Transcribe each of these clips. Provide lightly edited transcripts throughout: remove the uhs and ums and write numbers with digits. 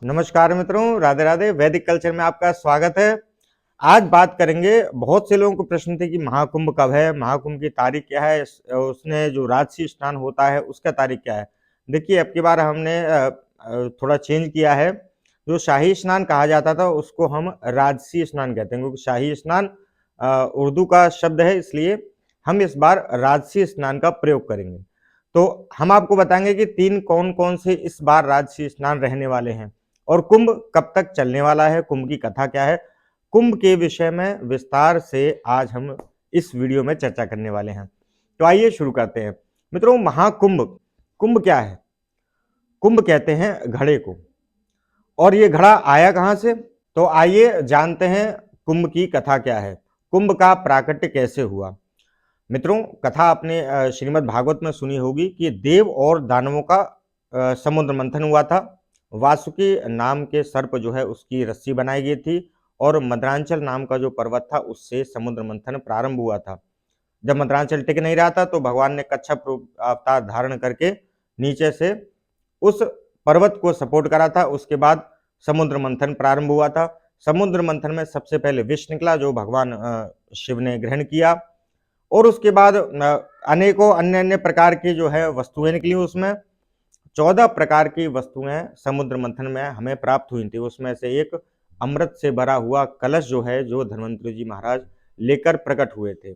नमस्कार मित्रों, राधे राधे। वैदिक कल्चर में आपका स्वागत है। आज बात करेंगे, बहुत से लोगों को प्रश्न थे कि महाकुंभ कब है, महाकुंभ की तारीख क्या है, उसने जो राजसी स्नान होता है उसका तारीख क्या है। देखिए, अब की बार हमने थोड़ा चेंज किया है। जो शाही स्नान कहा जाता था उसको हम राजसी स्नान कहते हैं, क्योंकि शाही स्नान उर्दू का शब्द है, इसलिए हम इस बार राजसी स्नान का प्रयोग करेंगे। तो हम आपको बताएंगे कि तीन कौन कौन से इस बार राजसी स्नान रहने वाले हैं और कुंभ कब तक चलने वाला है, कुंभ की कथा क्या है। कुंभ के विषय में विस्तार से आज हम इस वीडियो में चर्चा करने वाले हैं। तो आइए शुरू करते हैं। मित्रों, महाकुंभ, कुंभ क्या है? कुंभ कहते हैं घड़े को। और ये घड़ा आया कहां से? तो आइए जानते हैं कुंभ की कथा क्या है, कुंभ का प्राकट्य कैसे हुआ। मित्रों, कथा आपने श्रीमद् भागवत में सुनी होगी कि देव और दानवों का समुद्र मंथन हुआ था। वासुकी नाम के सर्प जो है उसकी रस्सी बनाई गई थी और मद्रांचल नाम का जो पर्वत था उससे समुद्र मंथन प्रारंभ हुआ था। जब मद्रांचल टिक नहीं रहा था तो भगवान ने कच्छप रूप अवतार धारण करके नीचे से उस पर्वत को सपोर्ट करा था। उसके बाद समुद्र मंथन प्रारंभ हुआ था। समुद्र मंथन में सबसे पहले विष निकला जो भगवान शिव ने ग्रहण किया, और उसके बाद अनेकों अन्य अन्य प्रकार की जो है वस्तुएं निकली। उसमें 14 प्रकार की वस्तुएं समुद्र मंथन में हमें प्राप्त हुई थी। उसमें से एक अमृत से भरा हुआ कलश जो है, जो धन्वंतरि जी महाराज लेकर प्रकट हुए थे।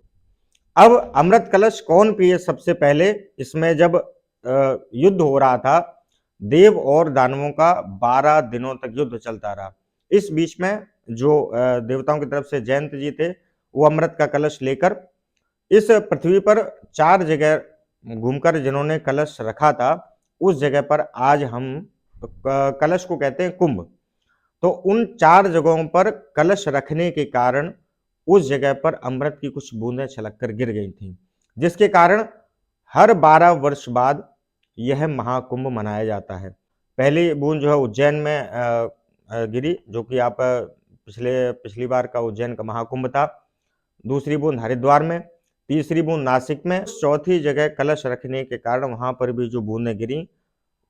अब अमृत कलश कौन पिए सबसे पहले? इसमें जब युद्ध हो रहा था, देव और दानवों का 12 दिनों तक युद्ध चलता रहा। इस बीच में जो देवताओं की तरफ से जयंत जी थे, वो अमृत का कलश लेकर इस पृथ्वी पर 4 जगह घूमकर जिन्होंने कलश रखा था, उस जगह पर आज हम कलश को कहते हैं कुंभ। तो उन 4 जगहों पर कलश रखने के कारण उस जगह पर अमृत की कुछ बूंदें छलक कर गिर गई थीं, जिसके कारण हर 12 वर्ष बाद यह महाकुंभ मनाया जाता है। पहली बूंद जो है उज्जैन में गिरी, जो कि आप पिछली बार का उज्जैन का महाकुंभ था। दूसरी बूंद हरिद्वार में, तीसरी बूंद नासिक में, चौथी जगह कलश रखने के कारण वहां पर भी जो बूंदें गिरी,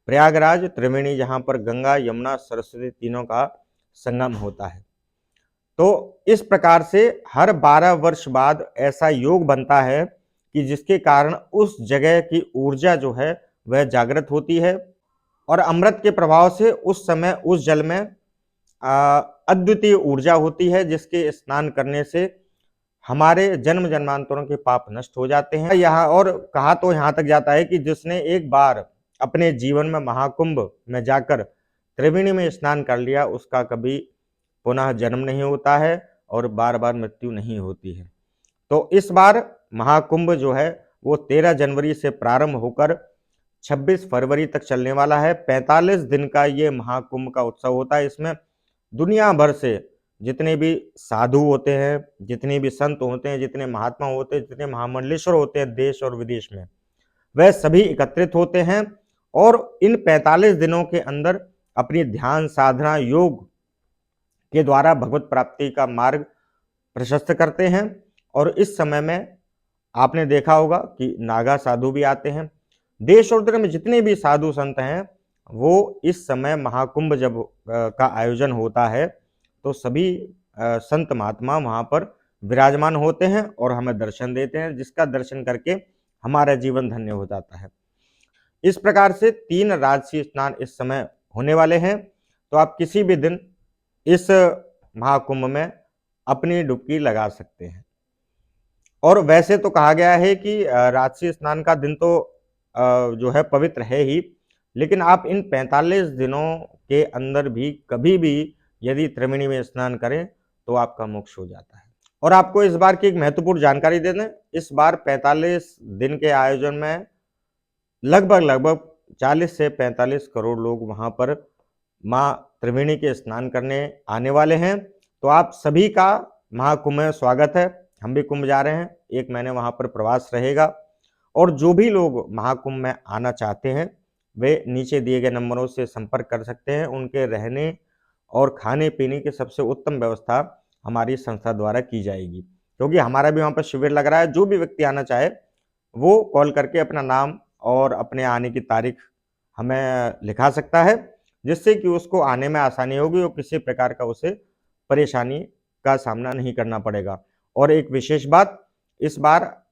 प्रयागराज, त्रिवेणी, जहां पर गंगा, यमुना, सरस्वती तीनों का संगम होता है। तो इस प्रकार से हर 12 वर्ष बाद ऐसा योग बनता है कि जिसके कारण उस जगह की ऊर्जा जो है वह जागृत होती है, और अमृत के प्रभाव से उस समय उस जल में अद्वितीय ऊर्जा होती है, जिसके स्नान करने से हमारे जन्म जन्मांतरों के पाप नष्ट हो जाते हैं। यहाँ और कहा तो यहाँ तक जाता है कि जिसने एक बार अपने जीवन में महाकुंभ में जाकर त्रिवेणी में स्नान कर लिया, उसका कभी पुनः जन्म नहीं होता है और बार बार मृत्यु नहीं होती है। तो इस बार महाकुंभ जो है वो 13 जनवरी से प्रारंभ होकर 26 फरवरी तक चलने वाला है। 45 दिन का ये महाकुंभ का उत्सव होता है। इसमें दुनिया भर से जितने भी साधु होते हैं, जितने भी संत होते हैं, जितने महात्मा होते हैं, जितने महामंडलेश्वर होते हैं देश और विदेश में, वह सभी एकत्रित होते हैं और इन 45 दिनों के अंदर अपनी ध्यान साधना योग के द्वारा भगवत प्राप्ति का मार्ग प्रशस्त करते हैं। और इस समय में आपने देखा होगा कि नागा साधु भी आते हैं। देश और दुनिया में जितने भी साधु संत हैं, वो इस समय महाकुंभ जब का आयोजन होता है तो सभी संत महात्मा वहां पर विराजमान होते हैं और हमें दर्शन देते हैं, जिसका दर्शन करके हमारा जीवन धन्य हो जाता है। इस प्रकार से 3 राजसी स्नान इस समय होने वाले हैं। तो आप किसी भी दिन इस महाकुंभ में अपनी डुबकी लगा सकते हैं। और वैसे तो कहा गया है कि राजसी स्नान का दिन तो जो है पवित्र है ही, लेकिन आप इन 45 दिनों के अंदर भी कभी भी यदि त्रिवेणी में स्नान करें तो आपका मोक्ष हो जाता है। और आपको इस बार की एक महत्वपूर्ण जानकारी दे दें, इस बार 45 दिन के आयोजन में लगभग 40 से 45 करोड़ लोग वहां पर माँ त्रिवेणी के स्नान करने आने वाले हैं। तो आप सभी का महाकुंभ में स्वागत है। हम भी कुंभ जा रहे हैं, 1 महीने वहां पर प्रवास रहेगा। और जो भी लोग महाकुंभ में आना चाहते हैं वे नीचे दिए गए नंबरों से संपर्क कर सकते हैं। उनके रहने और खाने पीने की सबसे उत्तम व्यवस्था हमारी संस्था द्वारा की जाएगी, क्योंकि हमारा भी वहां पर शिविर लग रहा है। जो भी व्यक्ति आना चाहे वो कॉल करके अपना नाम और अपने आने की तारीख हमें लिखा सकता है। जिससे कि उसको आने में आसानी होगी और किसी प्रकार का उसे परेशानी का सामना नहीं करना पड़ेगा। और एक विशेष बात, इस बार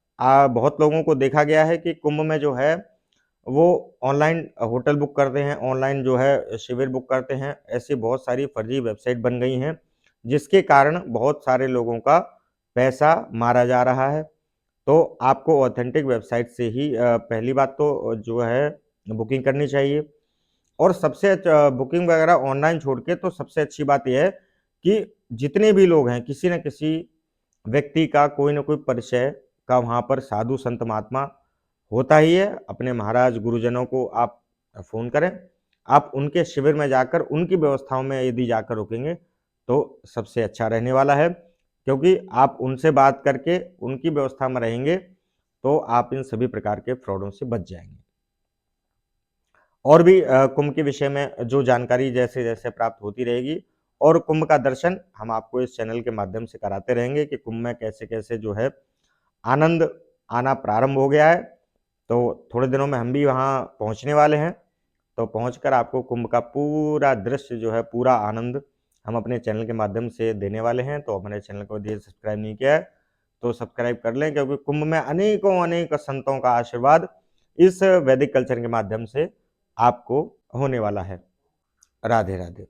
बहुत लोगों को देखा गया है कि कुंभ में जो है वो ऑनलाइन होटल बुक करते हैं, ऑनलाइन जो है शिविर बुक करते हैं। ऐसी बहुत सारी फर्जी वेबसाइट बन गई हैं, जिसके कारण बहुत सारे लोगों का पैसा मारा जा रहा है। तो आपको ऑथेंटिक वेबसाइट से ही पहली बात तो जो है बुकिंग करनी चाहिए। और सबसे बुकिंग वगैरह ऑनलाइन छोड़ के तो सबसे अच्छी बात यह है कि जितने भी लोग हैं, किसी न किसी व्यक्ति का कोई न कोई परिचय का वहाँ पर साधु संत महात्मा होता ही है। अपने महाराज गुरुजनों को आप फ़ोन करें, आप उनके शिविर में जाकर उनकी व्यवस्थाओं में यदि जाकर रुकेंगे तो सबसे अच्छा रहने वाला है, क्योंकि आप उनसे बात करके उनकी व्यवस्था में रहेंगे तो आप इन सभी प्रकार के फ्रॉडों से बच जाएंगे। और भी कुंभ के विषय में जो जानकारी जैसे-जैसे प्राप्त होती रहेगी और कुंभ का दर्शन हम आपको इस चैनल के माध्यम से कराते रहेंगे कि कुंभ में कैसे-कैसे जो है आनंद आना प्रारंभ हो गया है। तो थोड़े दिनों में हम भी वहाँ पहुँचने वाले हैं, तो पहुँचकर आपको कुंभ का पूरा दृश्य जो है, पूरा आनंद हम अपने चैनल के माध्यम से देने वाले हैं। तो हमारे चैनल को यदि सब्सक्राइब नहीं किया है, तो सब्सक्राइब कर लें, क्योंकि कुंभ में अनेकों-अनेक संतों का आशीर्वाद इस वैदिक कल्चर के माध्यम से आपको होने वाला है। राधे राधे।